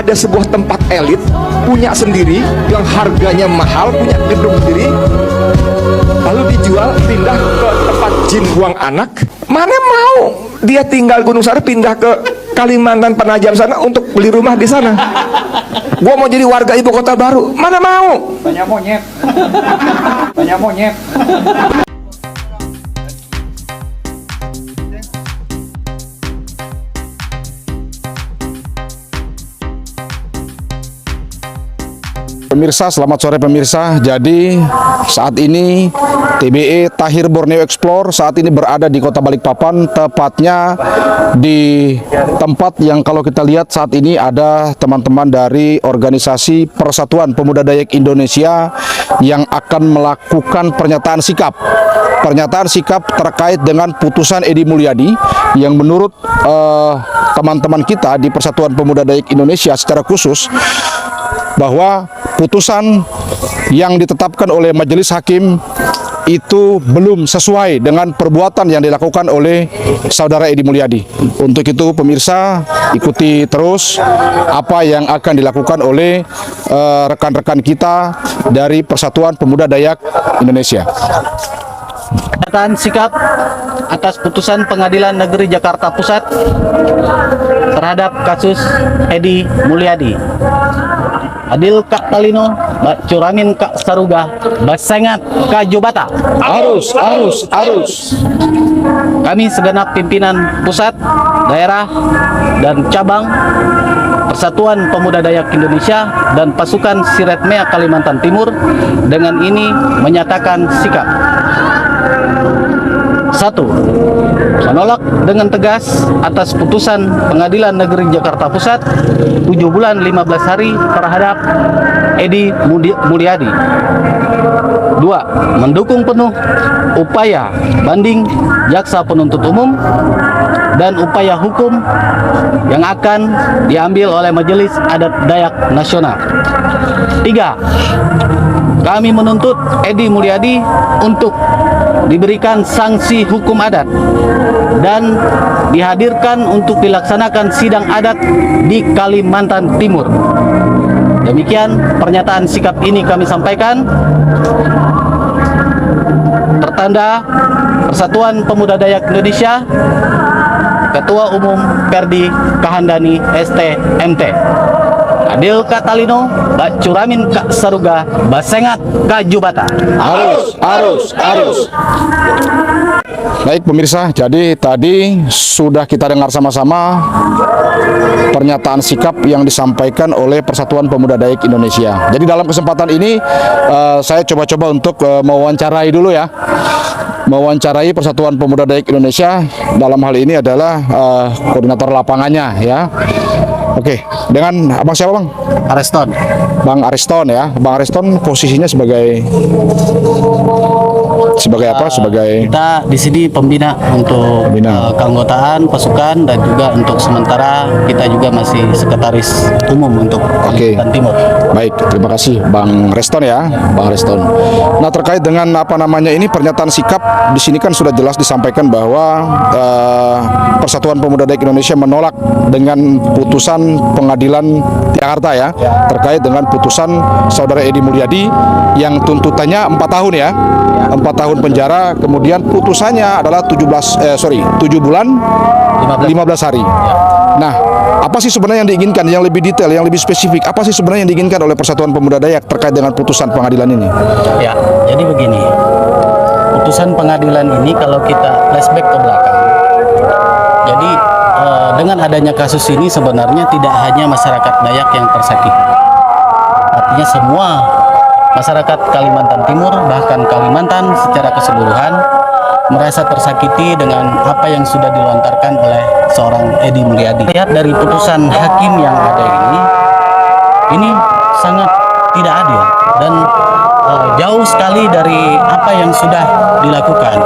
ada sebuah tempat elit punya sendiri yang harganya mahal, punya gedung sendiri, lalu dijual, pindah ke tempat jin buang anak. Mana mau dia tinggal Gunung Sari, pindah ke Kalimantan Penajam sana untuk beli rumah di sana. Gua mau jadi warga ibu kota baru, mana mau? Banyak monyet. Banyak monyet. Pemirsa, selamat sore pemirsa. Jadi saat ini TBE Tahir Borneo Explore saat ini berada di Kota Balikpapan, tepatnya di tempat yang kalau kita lihat saat ini ada teman-teman dari organisasi Persatuan Pemuda Dayak Indonesia yang akan melakukan pernyataan sikap. Pernyataan sikap terkait dengan putusan Edi Mulyadi yang menurut teman-teman kita di Persatuan Pemuda Dayak Indonesia secara khusus bahwa putusan yang ditetapkan oleh majelis hakim itu belum sesuai dengan perbuatan yang dilakukan oleh saudara Edi Mulyadi. Untuk itu pemirsa, ikuti terus apa yang akan dilakukan oleh rekan-rekan kita dari Persatuan Pemuda Dayak Indonesia. Pernyataan sikap atas putusan Pengadilan Negeri Jakarta Pusat terhadap kasus Edi Mulyadi. Adil Kak Talino, Curamin Kak Saruga, Basengat Kak Jobata. Arus. Kami segenap pimpinan pusat, daerah, dan cabang Persatuan Pemuda Dayak Indonesia dan pasukan Siretmea Kalimantan Timur dengan ini menyatakan sikap. 1. Menolak dengan tegas atas putusan Pengadilan Negeri Jakarta Pusat 7 bulan 15 hari terhadap Edi Mulyadi. 2. Mendukung penuh upaya banding jaksa penuntut umum dan upaya hukum yang akan diambil oleh Majelis Adat Dayak Nasional. 3. Kami menuntut Edi Mulyadi untuk diberikan sanksi hukum adat dan dihadirkan untuk dilaksanakan sidang adat di Kalimantan Timur. Demikian pernyataan sikap ini kami sampaikan. Tertanda Persatuan Pemuda Dayak Indonesia, Ketua Umum Perdi Kahandani ST MT. Adil Kak Talino, Curamin Kak Saruga, Basengat Kak Jubata. Arus. Baik pemirsa, jadi tadi sudah kita dengar sama-sama pernyataan sikap yang disampaikan oleh Persatuan Pemuda Dayak Indonesia. Jadi dalam kesempatan ini saya coba-coba untuk mewawancarai dulu ya. Mewawancarai Persatuan Pemuda Dayak Indonesia, dalam hal ini adalah koordinator lapangannya ya. Oke, dengan abang siapa bang? Ariston. Bang Ariston ya. Bang Ariston posisinya sebagai apa? Sebagai Kita di sini pembina untuk keanggotaan pasukan dan juga untuk sementara kita juga masih sekretaris umum untuk Kalimantan Timur. Baik, terima kasih Bang Reston ya, Bang Reston. Nah terkait dengan apa namanya ini pernyataan sikap di sini kan sudah jelas disampaikan bahwa Persatuan Pemuda Dayak Indonesia menolak dengan putusan Pengadilan Jakarta ya terkait dengan putusan saudara Edi Mulyadi yang tuntutannya 4 tahun ya. 4 tahun penjara, kemudian putusannya adalah 7 bulan 15 hari. Nah, apa sih sebenarnya yang diinginkan, yang lebih detail, yang lebih spesifik, apa sih sebenarnya yang diinginkan oleh Persatuan Pemuda Dayak terkait dengan putusan pengadilan ini? Ya, jadi begini, putusan pengadilan ini kalau kita flashback ke belakang, jadi dengan adanya kasus ini sebenarnya tidak hanya masyarakat Dayak yang tersakiti, artinya semua masyarakat Kalimantan Timur, bahkan Kalimantan secara keseluruhan merasa tersakiti dengan apa yang sudah dilontarkan oleh seorang Edi Mulyadi. Lihat dari putusan hakim yang ada ini sangat tidak adil dan jauh sekali dari apa yang sudah dilakukan.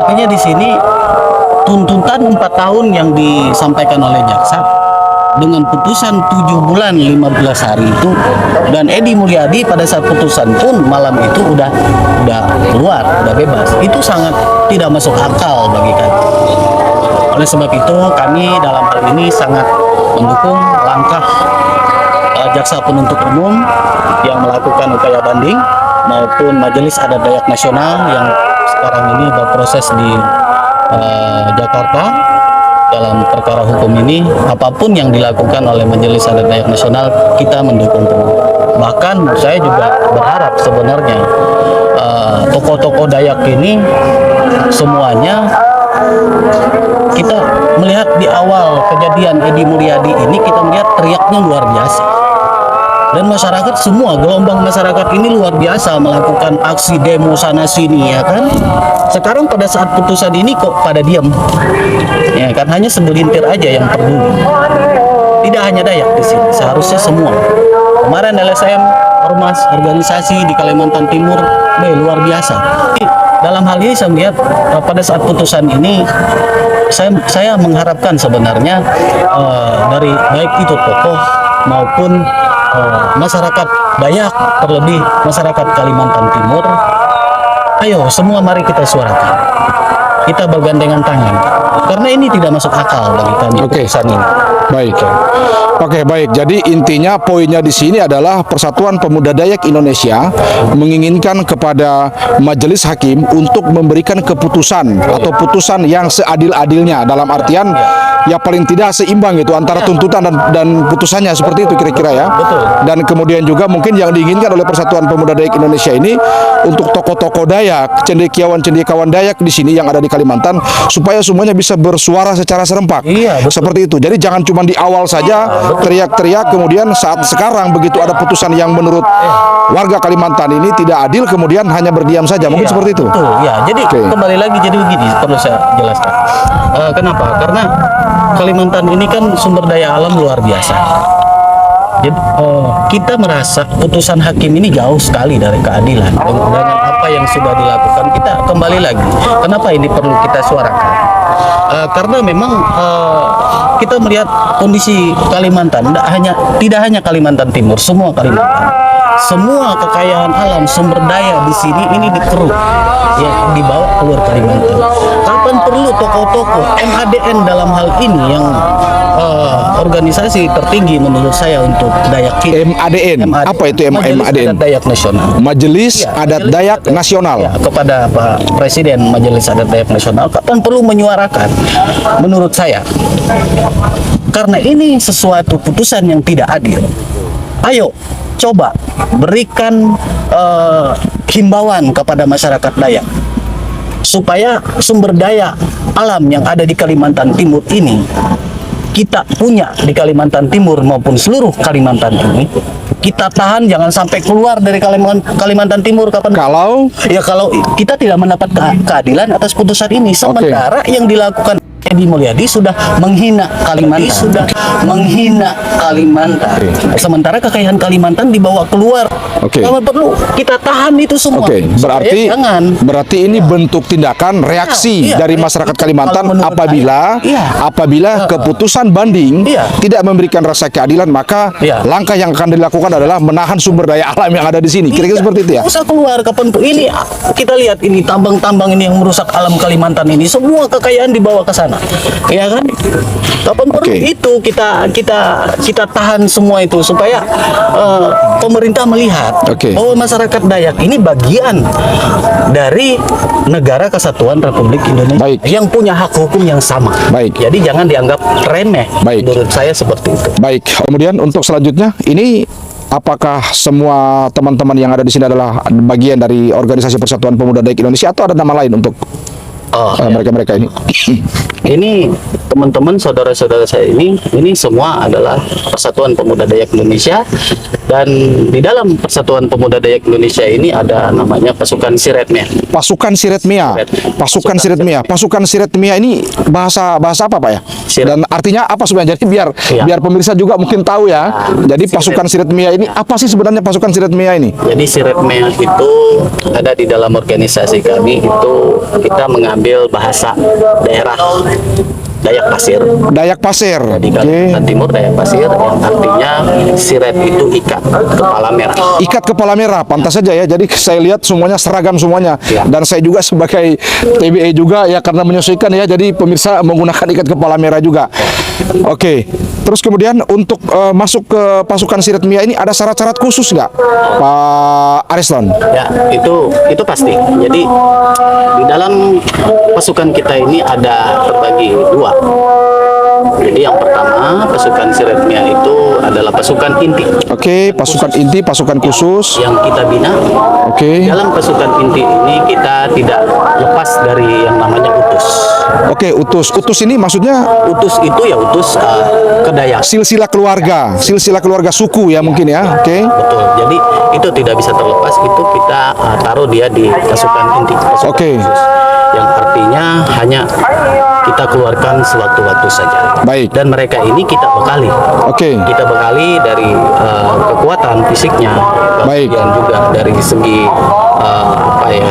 Artinya di sini tuntutan 4 tahun yang disampaikan oleh jaksa dengan putusan 7 bulan 15 hari itu, dan Edi Mulyadi pada saat putusan pun malam itu udah keluar, udah bebas. Itu sangat tidak masuk akal bagi kami. Oleh sebab itu kami dalam hal ini sangat mendukung langkah jaksa penuntut umum yang melakukan upaya banding maupun Majelis Adat Dayak Nasional yang sekarang ini berproses di Jakarta dalam perkara hukum ini. Apapun yang dilakukan oleh Majelis Adat Dayak Nasional, kita mendukung penuh. Bahkan saya juga berharap sebenarnya tokoh-tokoh Dayak ini semuanya, kita melihat di awal kejadian Edi Mulyadi ini, kita melihat teriaknya luar biasa. Dan masyarakat semua, gelombang masyarakat ini luar biasa melakukan aksi demo sana sini, ya kan. Sekarang pada saat putusan ini kok pada diam, ya kan, hanya segelintir aja yang peduli. Tidak hanya Dayak di sini, seharusnya semua. Kemarin LSM, ormas, organisasi di Kalimantan Timur, luar biasa. Dalam hal ini saya melihat pada saat putusan ini, saya mengharapkan sebenarnya dari baik itu tokoh maupun masyarakat Dayak, terlebih masyarakat Kalimantan Timur, ayo semua mari kita suarakan, kita bergandengan tangan, karena ini tidak masuk akal bagi kami putusan ini. Baik. Oke, baik. Jadi intinya poinnya di sini adalah Persatuan Pemuda Dayak Indonesia menginginkan kepada majelis hakim untuk memberikan keputusan atau putusan yang seadil-adilnya, dalam artian ya paling tidak seimbang itu antara tuntutan dan putusannya, seperti itu kira-kira ya. Betul. Dan kemudian juga mungkin yang diinginkan oleh Persatuan Pemuda Dayak Indonesia ini untuk tokoh-tokoh Dayak, cendekiawan-cendekiawan Dayak di sini yang ada di Kalimantan, supaya semuanya bisa bersuara secara serempak. Iya, betul. Seperti itu. Jadi jangan cuma di awal saja teriak-teriak, kemudian saat sekarang begitu ada putusan yang menurut warga Kalimantan ini tidak adil, kemudian hanya berdiam saja. Mungkin seperti itu. Betul, ya. Jadi kembali lagi, jadi begini perlu saya jelaskan. Kenapa? Karena Kalimantan ini kan sumber daya alam luar biasa. Jadi kita merasa putusan hakim ini jauh sekali dari keadilan dengan apa yang sudah dilakukan. Kita kembali lagi, kenapa ini perlu kita suarakan? Karena memang kita melihat kondisi Kalimantan, tidak hanya Kalimantan Timur, semua Kalimantan, semua kekayaan alam, sumber daya di sini ini dikeruk, ya, dibawa keluar Kalimantan. Kapan perlu tokoh-tokoh MADN dalam hal ini yang organisasi tertinggi menurut saya untuk Dayak kita. MADN. Apa itu Majelis MADN? Adat Dayak Nasional. Majelis Adat Dayak Nasional. Ya, kepada Pak Presiden Majelis Adat Dayak Nasional, kapan perlu menyuarakan menurut saya, karena ini sesuatu putusan yang tidak adil. Ayo coba berikan himbauan kepada masyarakat Dayak supaya sumber daya alam yang ada di Kalimantan Timur ini, kita punya di Kalimantan Timur maupun seluruh Kalimantan ini, kita tahan, jangan sampai keluar dari Kalimantan Timur. Kalau kita tidak mendapat keadilan atas putusan ini, sementara yang dilakukan Edi Mulyadi sudah menghina Kalimantan, sementara kekayaan Kalimantan dibawa keluar. Kalau perlu kita tahan itu semua. Berarti ini bentuk tindakan reaksi dari masyarakat Kalimantan apabila keputusan banding tidak memberikan rasa keadilan, maka langkah yang akan dilakukan adalah menahan sumber daya alam yang ada di sini. Kira-kira seperti itu ya. Usah keluar kapan ini, kita lihat ini tambang-tambang ini yang merusak alam Kalimantan ini, semua kekayaan dibawa ke sana. Ya kan? Kapan perlu itu kita tahan semua itu supaya pemerintah melihat bahwa masyarakat Dayak ini bagian dari negara kesatuan Republik Indonesia yang punya hak hukum yang sama. Jadi jangan dianggap remeh. Menurut saya seperti itu. Baik. Kemudian untuk selanjutnya ini, apakah semua teman-teman yang ada di sini adalah bagian dari organisasi Persatuan Pemuda Dayak Indonesia atau ada nama lain untuk mereka-mereka ini? Ini teman-teman, saudara-saudara saya ini semua adalah Persatuan Pemuda Dayak Indonesia, dan di dalam Persatuan Pemuda Dayak Indonesia ini ada namanya Pasukan Siretmia. Pasukan Siretmia. Pasukan Siretmia. Pasukan Siretmia ini bahasa apa Pak ya? Dan artinya apa sebenarnya? Jadi biar pemirsa juga mungkin tahu ya. Jadi Pasukan Siretmia ini apa sih sebenarnya Pasukan Siretmia ini? Jadi Siretmia itu ada di dalam organisasi kami, itu kita mengambil bahasa daerah Dayak Pasir. Dayak Pasir. Di Kalimantan Timur Dayak Pasir, yang artinya siret itu ikat kepala merah. Ikat kepala merah, pantas saja ya. Jadi saya lihat semuanya seragam semuanya. Dan saya juga sebagai TBE juga ya, karena menyesuaikan ya. Jadi pemirsa menggunakan ikat kepala merah juga. Oke. Terus kemudian untuk masuk ke pasukan Siretmia ini ada syarat-syarat khusus nggak, Pak Ariston? Ya, itu pasti. Jadi di dalam pasukan kita ini ada terbagi dua. Jadi yang pertama, pasukan Siretmia itu adalah pasukan inti Oke, pasukan inti, pasukan khusus. yang kita bina. Oke. Dalam pasukan inti ini kita tidak lepas dari yang namanya utus. Oke, utus. Utus ini maksudnya Utus itu ya utus kedayak. silsilah keluarga suku ya mungkin ya. Oke. Betul. Jadi itu tidak bisa terlepas. Itu kita taruh dia di pasukan inti. Pasukan Oke. khusus. Yang artinya hanya kita keluarkan sewaktu-waktu saja. Baik. Dan mereka ini kita bekali. Oke. Kita bekali dari kekuatan fisiknya, Baik. kemudian juga dari segi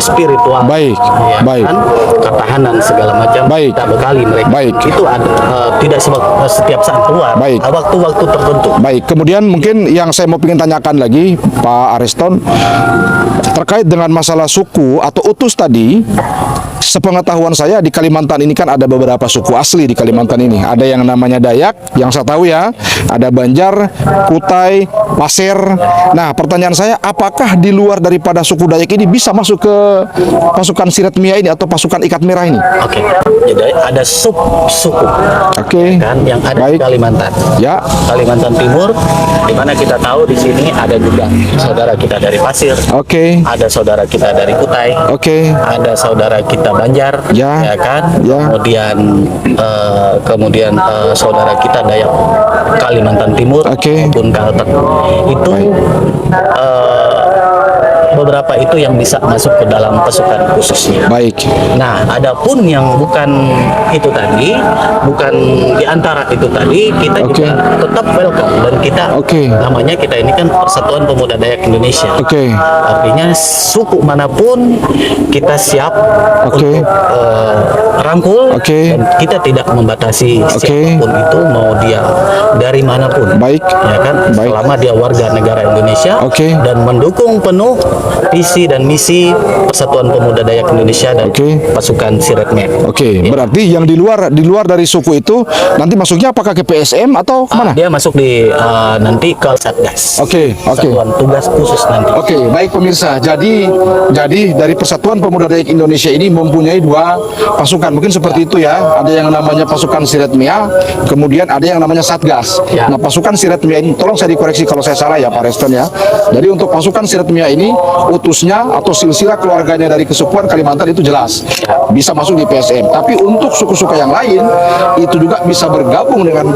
spiritual, Baik. ya Baik. kan? Ketahanan segala macam. Baik. Kita bekali mereka. Baik. Itu ada tidak setiap saat keluar. Baik. Waktu-waktu tertentu. Baik, kemudian mungkin yang saya mau ingin tanyakan lagi, Pak Ariston, terkait dengan masalah suku atau utus tadi. Sepengetahuan saya di Kalimantan ini kan ada beberapa suku asli di Kalimantan ini. Ada yang namanya Dayak, yang saya tahu ya. Ada Banjar, Kutai, Pasir. Nah, pertanyaan saya, apakah di luar daripada suku Dayak ini bisa masuk ke pasukan Siretmia ini atau pasukan Ikat Merah ini? Oke. Jadi ada sub-suku Oke. kan yang ada di Baik. Kalimantan. Ya. Kalimantan Timur, di mana kita tahu di sini ada juga saudara kita dari Pasir, Oke. ada saudara kita dari Kutai, Oke. ada saudara kita Banjar, Ya. kan? Ya. Kemudian saudara kita Dayak Kalimantan Timur Oke. maupun Kalteng. Itu beberapa itu yang bisa masuk ke dalam pasukan khususnya. Baik. Nah, adapun yang bukan itu tadi, bukan di antara itu tadi, kita Oke. juga tetap welcome dan kita Oke. namanya kita ini kan Persatuan Pemuda Dayak Indonesia. Oke. Artinya suku manapun kita siap Oke. untuk rangkul Oke. dan kita tidak membatasi siapapun itu mau dia dari manapun. Baik. Ya kan? Baik. Selama dia warga negara Indonesia Oke. dan mendukung penuh visi dan misi Persatuan Pemuda Dayak Indonesia dan Oke. pasukan Siretmia. Oke, berarti yang di luar dari suku itu nanti masuknya apakah ke PSM atau kemana? Dia masuk di nanti ke Satgas. Oke. Satuan tugas khusus nanti. Oke, baik pemirsa. Jadi dari Persatuan Pemuda Dayak Indonesia ini mempunyai dua pasukan. Mungkin seperti itu ya. Ada yang namanya pasukan Siretmia, kemudian ada yang namanya Satgas. Ya. Nah, pasukan Siretmia ini, tolong saya dikoreksi kalau saya salah ya Pak Reston ya. Jadi untuk pasukan Siretmia ini utusnya atau silsilah keluarganya dari kesukuan Kalimantan itu jelas bisa masuk di PSM. Tapi untuk suku-suku yang lain itu juga bisa bergabung dengan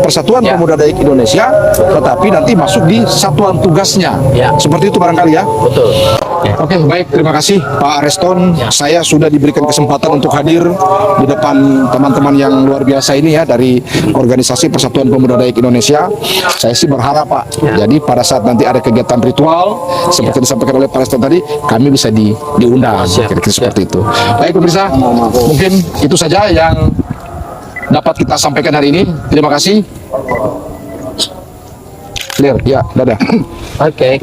Persatuan Pemuda Dayak Indonesia, tetapi nanti masuk di satuan tugasnya. Ya. Seperti itu barangkali ya. Betul. Oke, baik. Terima kasih Pak Ariston. Saya sudah diberikan kesempatan untuk hadir di depan teman-teman yang luar biasa ini ya dari organisasi Persatuan Pemuda Dayak Indonesia. Saya sih berharap Pak, jadi pada saat nanti ada kegiatan ritual seperti disampaikan oleh Pak Ariston tadi, kami bisa diundang. Kira-kira seperti itu. Baik pemirsa, mungkin itu saja yang dapat kita sampaikan hari ini. Terima kasih. Clear, ya, dadah. Oke.